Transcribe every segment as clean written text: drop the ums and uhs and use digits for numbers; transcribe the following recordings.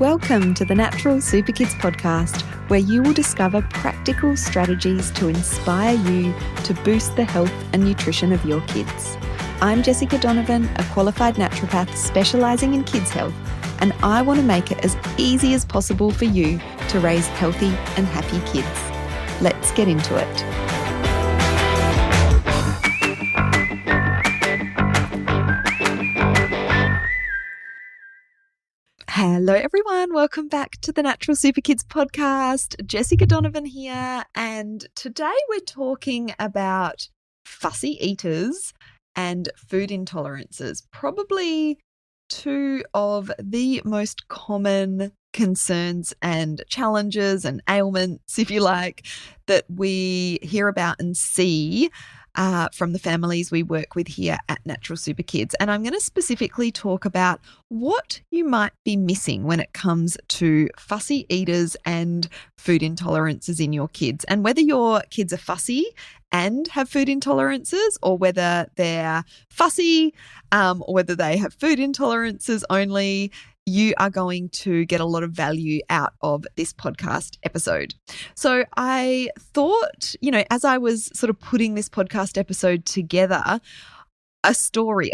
Welcome to the Natural Super Kids podcast, where you will discover practical strategies to inspire you to boost the health and nutrition of your kids. I'm Jessica Donovan, a qualified naturopath specialising in kids' health, and I want to make it as easy as possible for you to raise healthy and happy kids. Let's get into it. Hello everyone, welcome back to the Natural Super Kids podcast. Jessica Donovan here, and today we're talking about fussy eaters and food intolerances, probably two of the most common concerns and challenges and ailments, if you like, that we hear about and see from the families we work with here at Natural Super Kids. And I'm going to specifically talk about what you might be missing when it comes to fussy eaters and food intolerances in your kids, and whether your kids are fussy and have food intolerances, or whether they're fussy or whether they have food intolerances only. You are going to get a lot of value out of this podcast episode. So I thought, as I was sort of putting this podcast episode together, a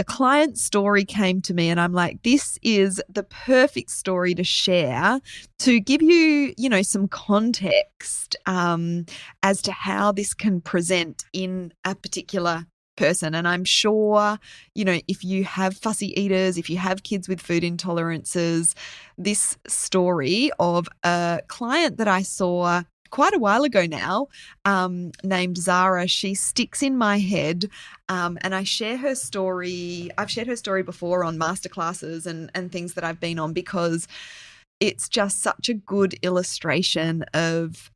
client story came to me, and I'm like, this is the perfect story to share to give you, some context as to how this can present in a particular person. And I'm sure, if you have fussy eaters, if you have kids with food intolerances, this story of a client that I saw quite a while ago now, named Zara, she sticks in my head, and I share her story. I've shared her story before on masterclasses and things that I've been on, because it's just such a good illustration of,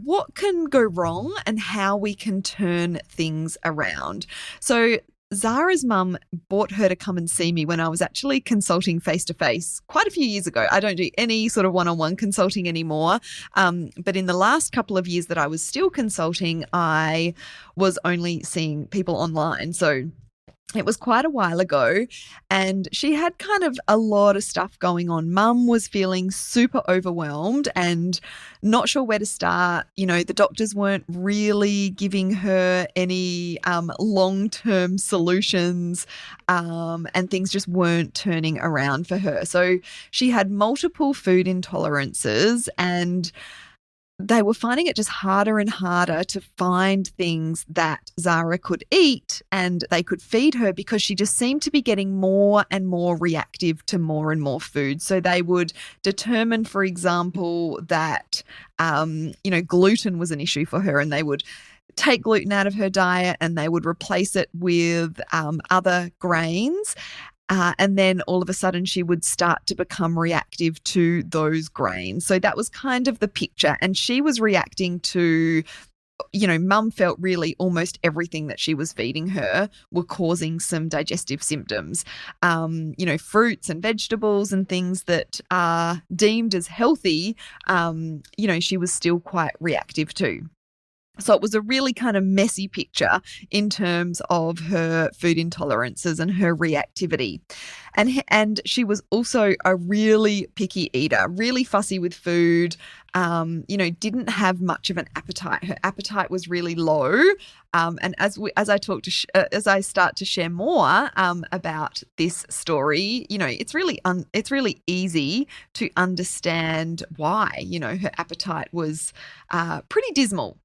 what can go wrong and how we can turn things around. So Zara's mum brought her to come and see me when I was actually consulting face-to-face quite a few years ago. I don't do any sort of one-on-one consulting anymore, but in the last couple of years that I was still consulting, I was only seeing people online. So it was quite a while ago, and she had kind of a lot of stuff going on. Mum was feeling super overwhelmed and not sure where to start. The doctors weren't really giving her any long-term solutions, and things just weren't turning around for her. So she had multiple food intolerances, and they were finding it just harder and harder to find things that Zara could eat and they could feed her, because she just seemed to be getting more and more reactive to more and more food. So they would determine, for example, that, gluten was an issue for her, and they would take gluten out of her diet and they would replace it with other grains. And then all of a sudden she would start to become reactive to those grains. So that was kind of the picture. And she was reacting to, mum felt really almost everything that she was feeding her were causing some digestive symptoms. Fruits and vegetables and things that are deemed as healthy, she was still quite reactive to. So it was a really kind of messy picture in terms of her food intolerances and her reactivity. And she was also a really picky eater, really fussy with food, didn't have much of an appetite. Her appetite was really low. And as I start to share more about this story, it's really easy to understand why, her appetite was pretty dismal.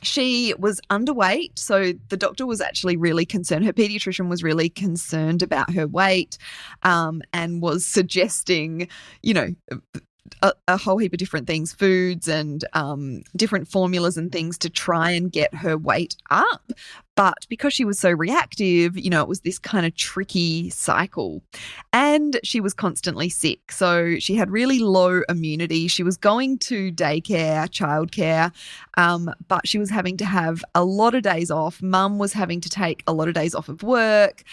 She was underweight, so the doctor was actually really concerned. Her pediatrician was really concerned about her weight, and was suggesting, a whole heap of different things, foods and different formulas and things to try and get her weight up. But because she was so reactive, it was this kind of tricky cycle. And she was constantly sick. So she had really low immunity. She was going to daycare, childcare, but she was having to have a lot of days off. Mum was having to take a lot of days off of work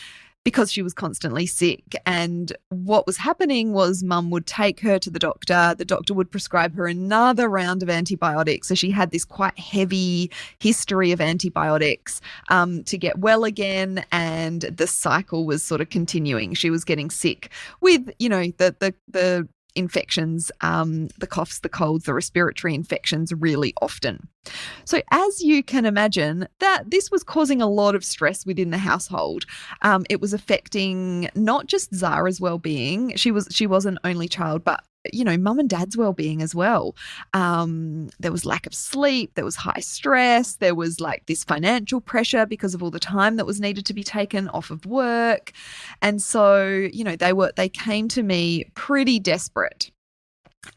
because she was constantly sick. And what was happening was mum would take her to the doctor. The doctor would prescribe her another round of antibiotics. So she had this quite heavy history of antibiotics to get well again. And the cycle was sort of continuing. She was getting sick with, the infections, the coughs, the colds, the respiratory infections really often. So as you can imagine, that this was causing a lot of stress within the household. It was affecting not just Zara's well-being. She was an only child, but mum and dad's well-being as well. There was lack of sleep, there was high stress, there was like this financial pressure because of all the time that was needed to be taken off of work. And so, they came to me pretty desperate.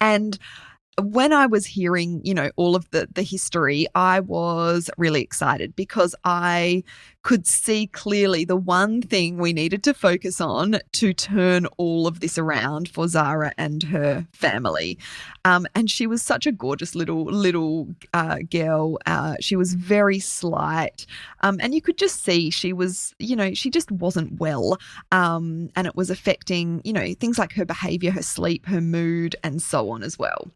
And when I was hearing, all of the history, I was really excited because I could see clearly the one thing we needed to focus on to turn all of this around for Zara and her family. And she was such a gorgeous little girl. She was very slight. And you could just see she was, she just wasn't well. And it was affecting, things like her behavior, her sleep, her mood, and so on as well.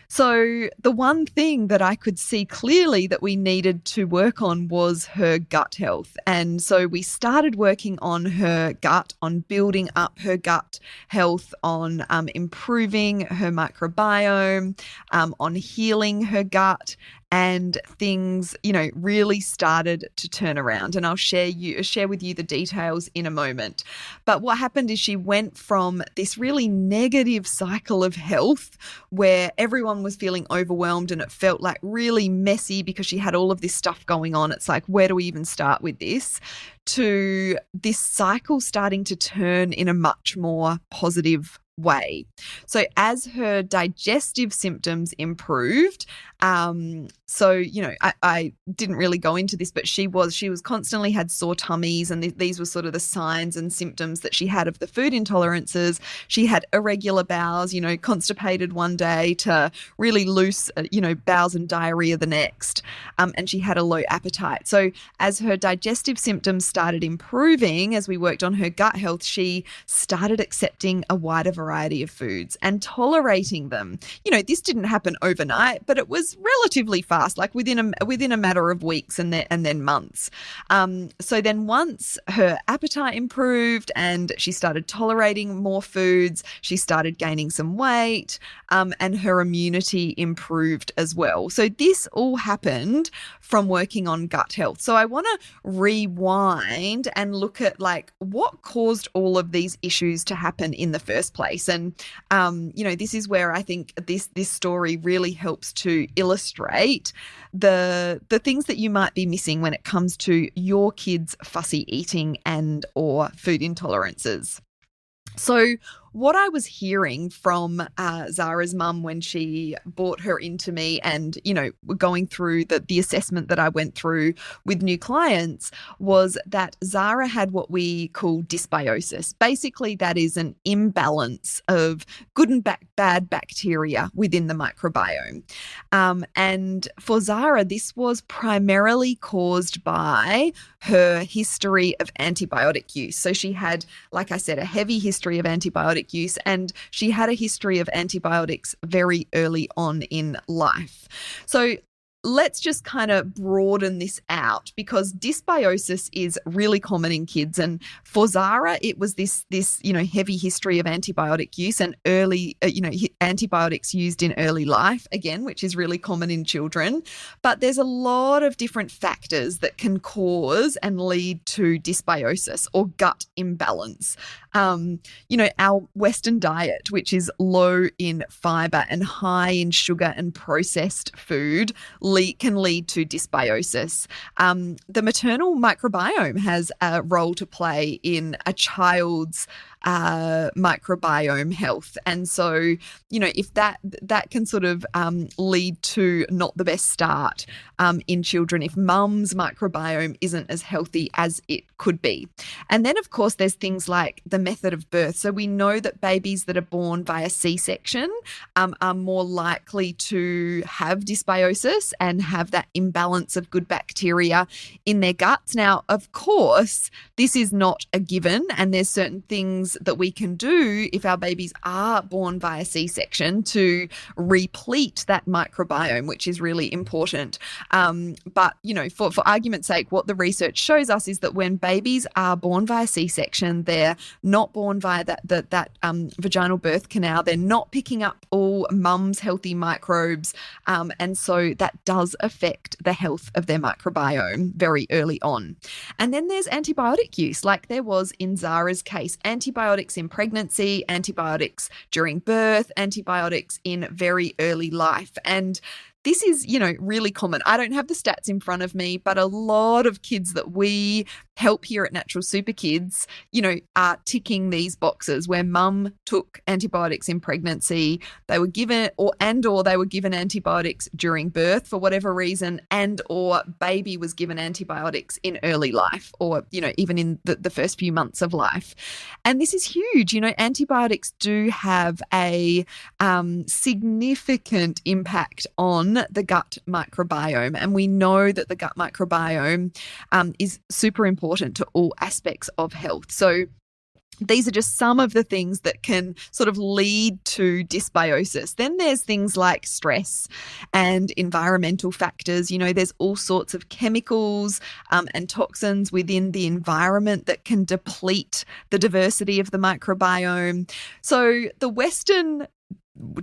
So the one thing that I could see clearly that we needed to work on was her gut health. And so we started working on her gut, on building up her gut health, on improving her microbiome, on healing her gut. And things, really started to turn around. And I'll share with you the details in a moment. But what happened is she went from this really negative cycle of health where everyone was feeling overwhelmed and it felt like really messy because she had all of this stuff going on. It's like, where do we even start with this? To this cycle starting to turn in a much more positive way. So as her digestive symptoms improved, I didn't really go into this, but she was constantly had sore tummies, and these were sort of the signs and symptoms that she had of the food intolerances. She had irregular bowels, constipated one day to really loose, bowels and diarrhea the next, and she had a low appetite. So as her digestive symptoms started improving, as we worked on her gut health, she started accepting a wider variety of foods and tolerating them. This didn't happen overnight, but it was relatively fast, like within a matter of weeks and then months. So then once her appetite improved and she started tolerating more foods, she started gaining some weight, and her immunity improved as well. So this all happened from working on gut health. So I want to rewind and look at what caused all of these issues to happen in the first place. And, this is where I think this story really helps to illustrate the things that you might be missing when it comes to your kids' fussy eating and or food intolerances. So what I was hearing from Zara's mum when she brought her into me and, going through the assessment that I went through with new clients was that Zara had what we call dysbiosis. Basically, that is an imbalance of good and bad bacteria within the microbiome. And for Zara, this was primarily caused by her history of antibiotic use. So she had, like I said, a heavy history of antibiotic use, and she had a history of antibiotics very early on in life. So let's just kind of broaden this out because dysbiosis is really common in kids. And for Zara, it was this heavy history of antibiotic use and early, antibiotics used in early life, again, which is really common in children. But there's a lot of different factors that can cause and lead to dysbiosis or gut imbalance. Our Western diet, which is low in fiber and high in sugar and processed food, can lead to dysbiosis. The maternal microbiome has a role to play in a child's microbiome health. And so, if that can sort of lead to not the best start in children if mum's microbiome isn't as healthy as it could be. And then, of course, there's things like the method of birth. So we know that babies that are born via C-section are more likely to have dysbiosis and have that imbalance of good bacteria in their guts. Now, of course, this is not a given, and there's certain things that we can do if our babies are born via C-section to replete that microbiome, which is really important. But, for argument's sake, what the research shows us is that when babies are born via C-section, they're not born via that vaginal birth canal. They're not picking up all mum's healthy microbes. And so that does affect the health of their microbiome very early on. And then there's antibiotic use, like there was in Zara's case. Antibiotics in pregnancy, antibiotics during birth, antibiotics in very early life. And this is, really common. I don't have the stats in front of me, but a lot of kids that we help here at Natural Super Kids, are ticking these boxes where mum took antibiotics in pregnancy, they were given or they were given antibiotics during birth for whatever reason, or baby was given antibiotics in early life, or, even in the first few months of life. And this is huge. Antibiotics do have a significant impact on the gut microbiome. And we know that the gut microbiome is super important to all aspects of health. So these are just some of the things that can sort of lead to dysbiosis. Then there's things like stress and environmental factors. There's all sorts of chemicals and toxins within the environment that can deplete the diversity of the microbiome. So the Western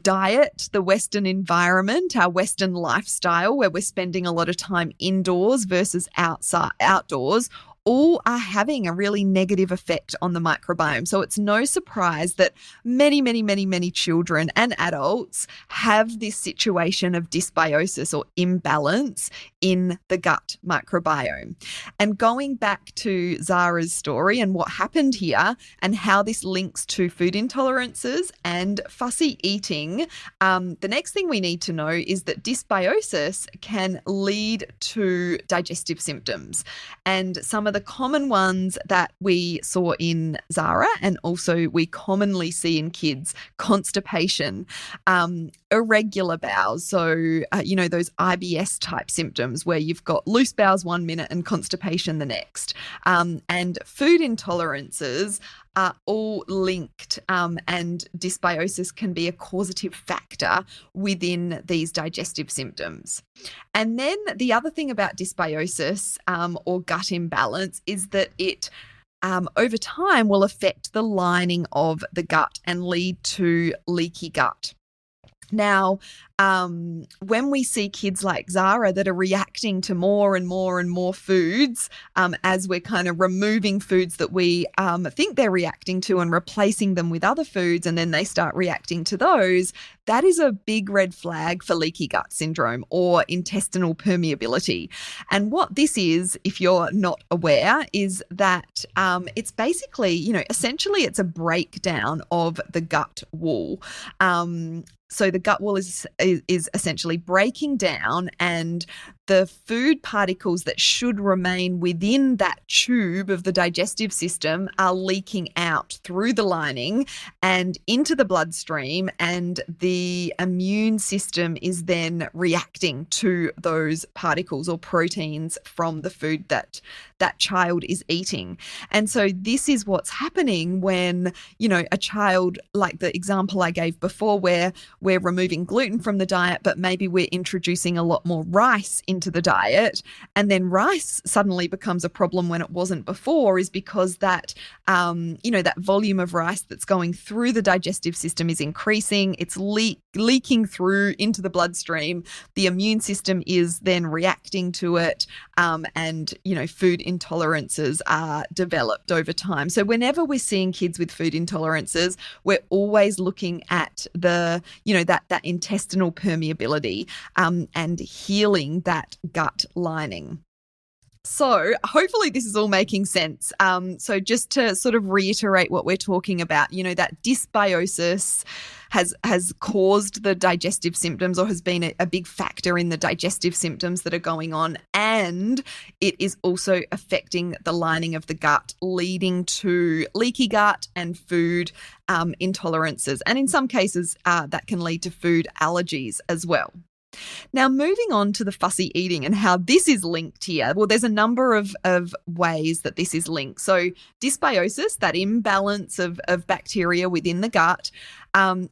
diet, the Western environment, our Western lifestyle, where we're spending a lot of time indoors versus outdoors, all are having a really negative effect on the microbiome. So it's no surprise that many, many, many, many children and adults have this situation of dysbiosis or imbalance in the gut microbiome. And going back to Zara's story and what happened here and how this links to food intolerances and fussy eating, the next thing we need to know is that dysbiosis can lead to digestive symptoms. And some of the common ones that we saw in Zara, and also we commonly see in kids: constipation, irregular bowels. So, those IBS type symptoms where you've got loose bowels 1 minute and constipation the next. And food intolerances are all linked, and dysbiosis can be a causative factor within these digestive symptoms. And then the other thing about dysbiosis or gut imbalance is that it over time will affect the lining of the gut and lead to leaky gut. Now, when we see kids like Zara that are reacting to more and more and more foods, as we're kind of removing foods that we think they're reacting to and replacing them with other foods, and then they start reacting to those, that is a big red flag for leaky gut syndrome or intestinal permeability. And what this is, if you're not aware, is that it's basically, essentially it's a breakdown of the gut wall. So the gut wall is essentially breaking down, and the food particles that should remain within that tube of the digestive system are leaking out through the lining and into the bloodstream, and the immune system is then reacting to those particles or proteins from the food that that child is eating. And so this is what's happening when, a child, like the example I gave before, where we're removing gluten from the diet, but maybe we're introducing a lot more rice into the diet, and then rice suddenly becomes a problem when it wasn't before, is because that, that volume of rice that's going through the digestive system is increasing. It's leaking through into the bloodstream. The immune system is then reacting to it, and, food intolerances are developed over time. So whenever we're seeing kids with food intolerances, we're always looking at the, that intestinal permeability, and healing that gut lining. So hopefully this is all making sense. So just to sort of reiterate what we're talking about, that dysbiosis has caused the digestive symptoms, or has been a big factor in the digestive symptoms that are going on. And it is also affecting the lining of the gut, leading to leaky gut and food intolerances. And in some cases, that can lead to food allergies as well. Now, moving on to the fussy eating and how this is linked here. Well, there's a number of ways that this is linked. So dysbiosis, that imbalance of bacteria within the gut,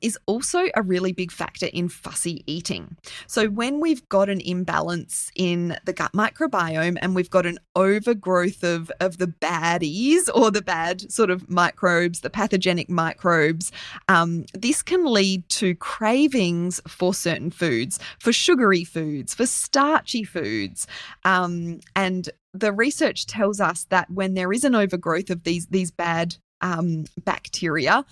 is also a really big factor in fussy eating. So when we've got an imbalance in the gut microbiome and we've got an overgrowth of the baddies or the bad sort of microbes, the pathogenic microbes, this can lead to cravings for certain foods, for sugary foods, for starchy foods. And the research tells us that when there is an overgrowth of these bad bacteria,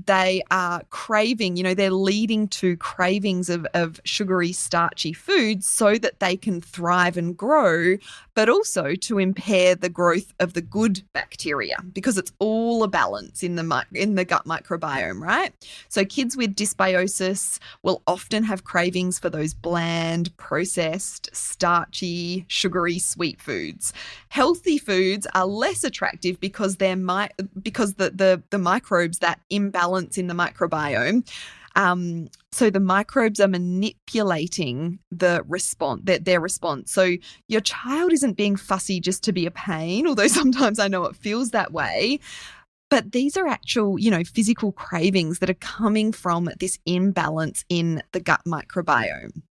they are craving, they're leading to cravings of sugary, starchy foods so that they can thrive and grow, but also to impair the growth of the good bacteria because it's all a balance in the gut microbiome, right? So kids with dysbiosis will often have cravings for those bland, processed, starchy, sugary, sweet foods. Healthy foods are less attractive because the microbes, that imbalance in the microbiome, so the microbes are manipulating their response. So your child isn't being fussy just to be a pain, although sometimes I know it feels that way. But these are actual, physical cravings that are coming from this imbalance in the gut microbiome.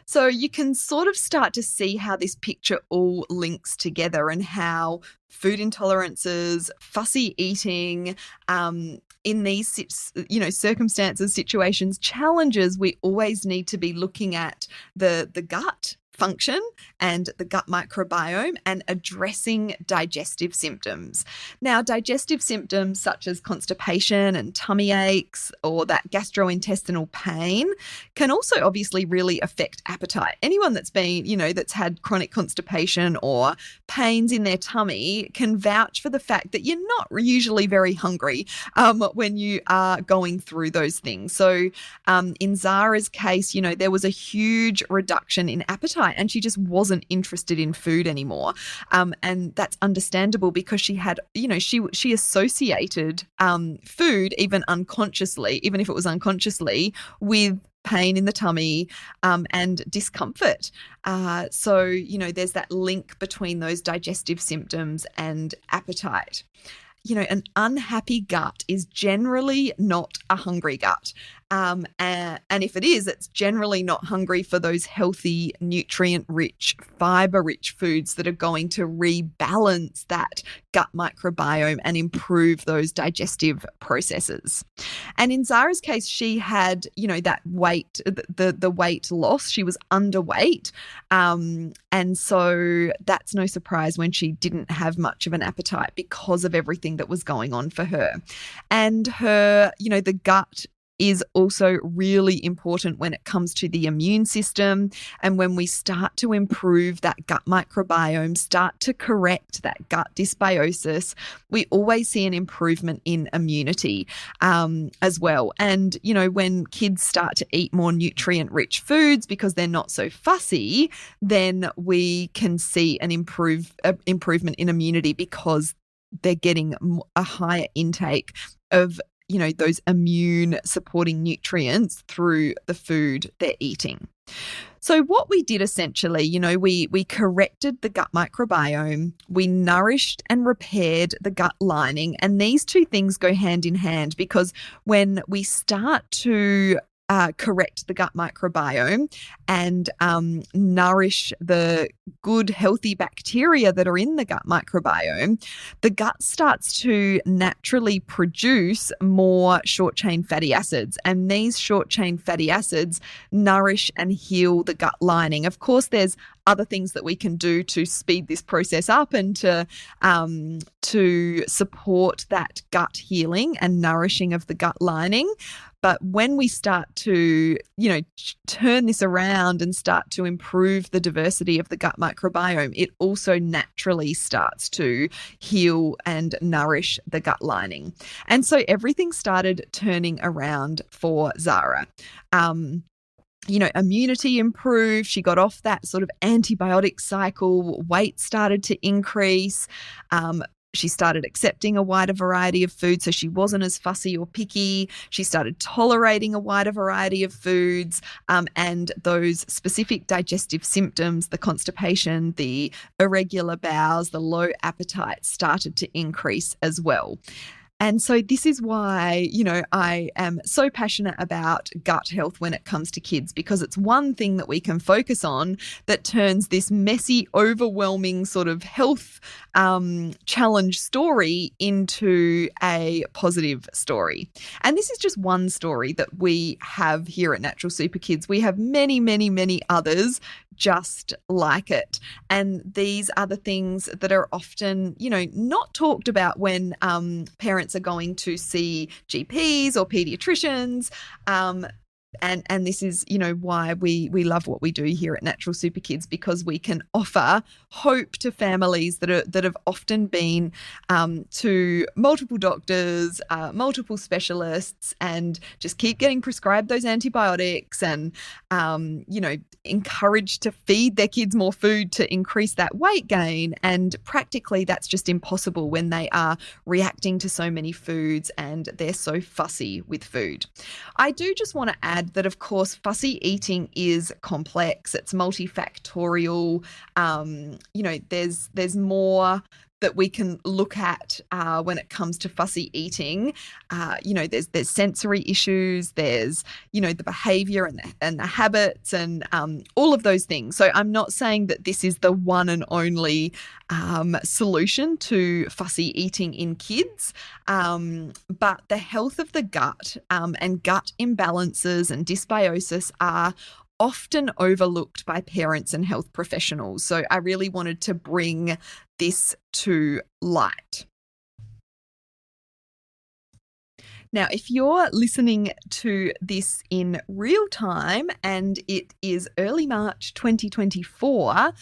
So you can sort of start to see how this picture all links together and how food intolerances, fussy eating, in these circumstances, situations, challenges, we always need to be looking at the gut function and the gut microbiome and addressing digestive symptoms. Now, digestive symptoms such as constipation and tummy aches or that gastrointestinal pain can also obviously really affect appetite. Anyone that's been, that's had chronic constipation or pains in their tummy can vouch for the fact that you're not usually very hungry when you are going through those things. So in Zara's case, there was a huge reduction in appetite and she just wasn't interested in food anymore. And that's understandable because she had, she associated food even if it was unconsciously, with pain in the tummy and discomfort. So, there's that link between those digestive symptoms and appetite. An unhappy gut is generally not a hungry gut. And if it is, it's generally not hungry for those healthy, nutrient-rich, fiber-rich foods that are going to rebalance that gut microbiome and improve those digestive processes. And in Zara's case, she had, that weight, the weight loss. She was underweight. And so that's no surprise when she didn't have much of an appetite because of everything that was going on for her. And her, the gut is also really important when it comes to the immune system. And when we start to improve that gut microbiome, start to correct that gut dysbiosis, we always see an improvement in immunity as well. And, when kids start to eat more nutrient-rich foods because they're not so fussy, then we can see an improvement in immunity because they're getting a higher intake of those immune supporting nutrients through the food they're eating. So what we did essentially, we corrected the gut microbiome, we nourished and repaired the gut lining, and these two things go hand in hand because when we start to correct the gut microbiome and nourish the good, healthy bacteria that are in the gut microbiome, the gut starts to naturally produce more short-chain fatty acids. And these short-chain fatty acids nourish and heal the gut lining. Of course, there's other things that we can do to speed this process up and to support that gut healing and nourishing of the gut lining. But when we start to, turn this around and start to improve the diversity of the gut microbiome, it also naturally starts to heal and nourish the gut lining. And so everything started turning around for Zara. Immunity improved. She got off that sort of antibiotic cycle. Weight started to increase. She started accepting a wider variety of food, so she wasn't as fussy or picky. She started tolerating a wider variety of foods, and those specific digestive symptoms, the constipation, the irregular bowels, the low appetite, started to increase as well. And so this is why, I am so passionate about gut health when it comes to kids, because it's one thing that we can focus on that turns this messy, overwhelming sort of health challenge story into a positive story. And this is just one story that we have here at Natural Super Kids. We have many, many, many others just like it. And these are the things that are often, not talked about when parents are going to see GPs or pediatricians. And this is, why we love what we do here at Natural Super Kids, because we can offer hope to families that have often been to multiple doctors, multiple specialists, and just keep getting prescribed those antibiotics and, encouraged to feed their kids more food to increase that weight gain. And practically that's just impossible when they are reacting to so many foods and they're so fussy with food. I do just want to add that, of course, fussy eating is complex. It's multifactorial. There's more that we can look at when it comes to fussy eating. There's sensory issues, there's, the behavior and the habits and all of those things. So I'm not saying that this is the one and only solution to fussy eating in kids, but the health of the gut and gut imbalances and dysbiosis are often overlooked by parents and health professionals. So I really wanted to bring this to light. Now, if you're listening to this in real time and it is early March 2024,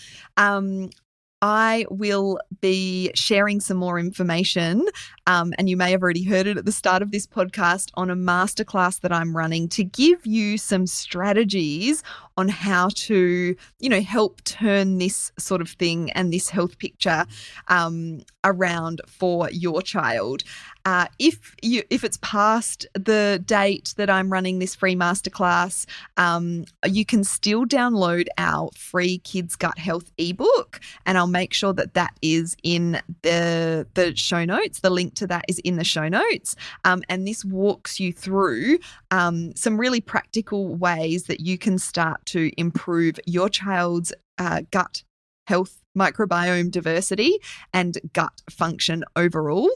I will be sharing some more information, and you may have already heard it at the start of this podcast, on a masterclass that I'm running to give you some strategies on how to, help turn this sort of thing and this health picture around for your child. If it's past the date that I'm running this free masterclass, you can still download our free Kids Gut Health ebook, and I'll make sure that is in the show notes. The link to that is in the show notes, and this walks you through some really practical ways that you can start to improve your child's gut health, microbiome diversity, and gut function overall.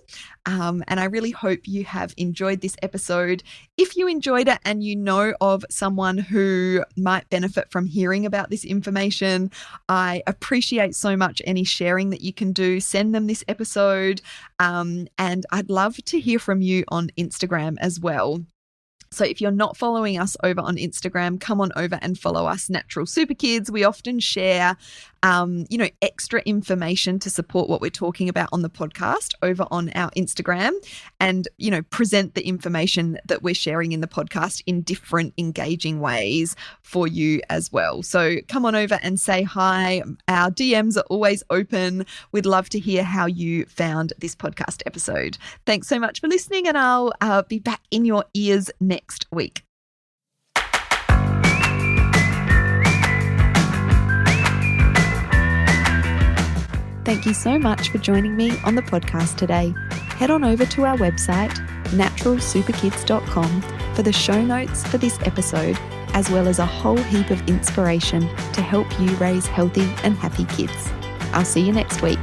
And I really hope you have enjoyed this episode. If you enjoyed it and you know of someone who might benefit from hearing about this information, I appreciate so much any sharing that you can do. Send them this episode. And I'd love to hear from you on Instagram as well. So if you're not following us over on Instagram, come on over and follow us, Natural Super Kids. We often share, extra information to support what we're talking about on the podcast over on our Instagram, and, present the information that we're sharing in the podcast in different engaging ways for you as well. So come on over and say hi. Our DMs are always open. We'd love to hear how you found this podcast episode. Thanks so much for listening, and I'll be back in your ears next week. Thank you so much for joining me on the podcast today. Head on over to our website, naturalsuperkids.com, for the show notes for this episode, as well as a whole heap of inspiration to help you raise healthy and happy kids. I'll see you next week.